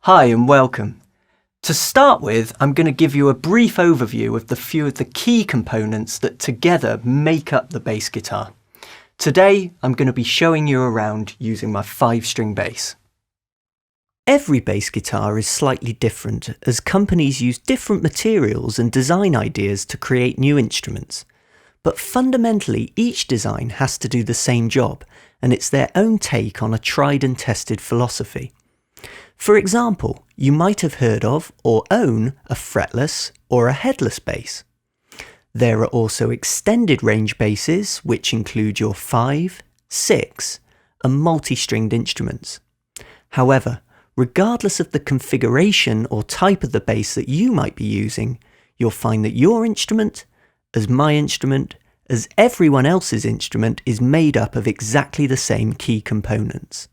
Hi and welcome. To start with, I'm going to give you a brief overview of the few of the key components that together make up the bass guitar. Today, I'm going to be showing you around using my 5-string bass. Every bass guitar is slightly different as companies use different materials and design ideas to create new instruments. But fundamentally, each design has to do the same job, and it's their own take on a tried and tested philosophy. For example, you might have heard of or own a fretless or a headless bass. There are also extended range basses, which include your 5, 6 and multi-stringed instruments. However, regardless of the configuration or type of the bass that you might be using, you'll find that your instrument, as my instrument, as everyone else's instrument, is made up of exactly the same key components.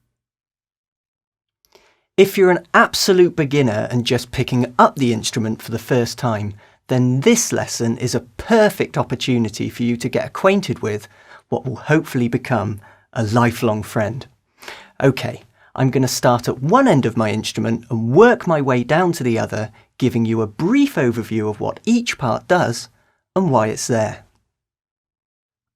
If you're an absolute beginner and just picking up the instrument for the first time, then this lesson is a perfect opportunity for you to get acquainted with what will hopefully become a lifelong friend. Okay, I'm going to start at one end of my instrument and work my way down to the other, giving you a brief overview of what each part does and why it's there.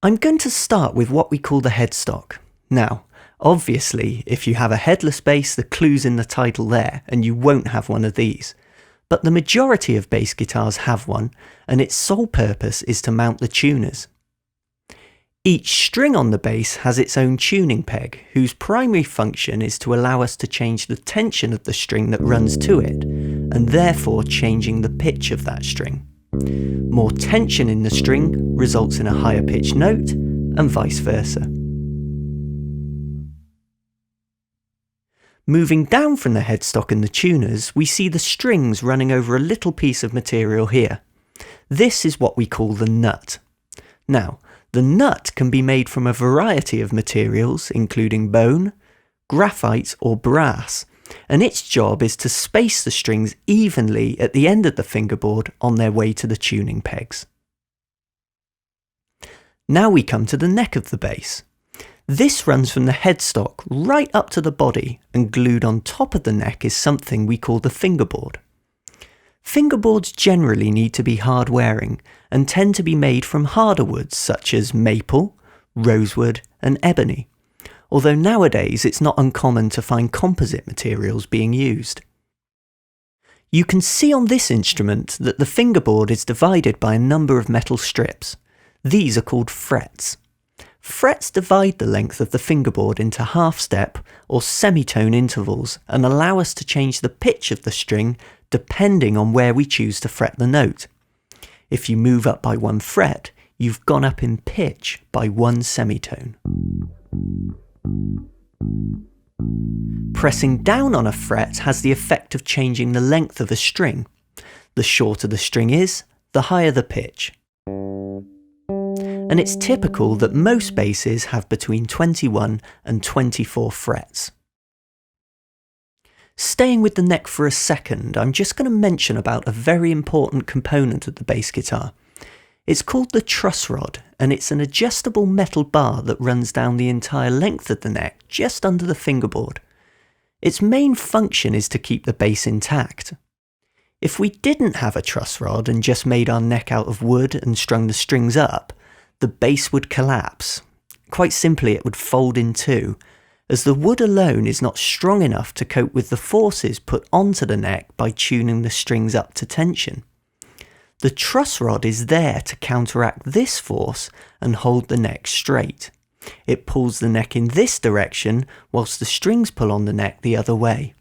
I'm going to start with what we call the headstock. Now, obviously, if you have a headless bass, the clue's in the title there, and you won't have one of these. But the majority of bass guitars have one, and its sole purpose is to mount the tuners. Each string on the bass has its own tuning peg, whose primary function is to allow us to change the tension of the string that runs to it, and therefore changing the pitch of that string. More tension in the string results in a higher pitched note, and vice versa. Moving down from the headstock and the tuners, we see the strings running over a little piece of material here. This is what we call the nut. Now, the nut can be made from a variety of materials, including bone, graphite or brass, and its job is to space the strings evenly at the end of the fingerboard on their way to the tuning pegs. Now we come to the neck of the bass. This runs from the headstock right up to the body, and glued on top of the neck is something we call the fingerboard. Fingerboards generally need to be hard wearing and tend to be made from harder woods such as maple, rosewood and ebony, although nowadays it's not uncommon to find composite materials being used. You can see on this instrument that the fingerboard is divided by a number of metal strips. These are called frets. Frets divide the length of the fingerboard into half-step or semitone intervals and allow us to change the pitch of the string depending on where we choose to fret the note. If you move up by 1 fret, you've gone up in pitch by 1 semitone. Pressing down on a fret has the effect of changing the length of a string. The shorter the string is, the higher the pitch. And it's typical that most basses have between 21 and 24 frets. Staying with the neck for a second, I'm just going to mention about a very important component of the bass guitar. It's called the truss rod, and it's an adjustable metal bar that runs down the entire length of the neck, just under the fingerboard. Its main function is to keep the bass intact. If we didn't have a truss rod and just made our neck out of wood and strung the strings up, the bass would collapse. Quite simply, it would fold in two, as the wood alone is not strong enough to cope with the forces put onto the neck by tuning the strings up to tension. The truss rod is there to counteract this force and hold the neck straight. It pulls the neck in this direction whilst the strings pull on the neck the other way.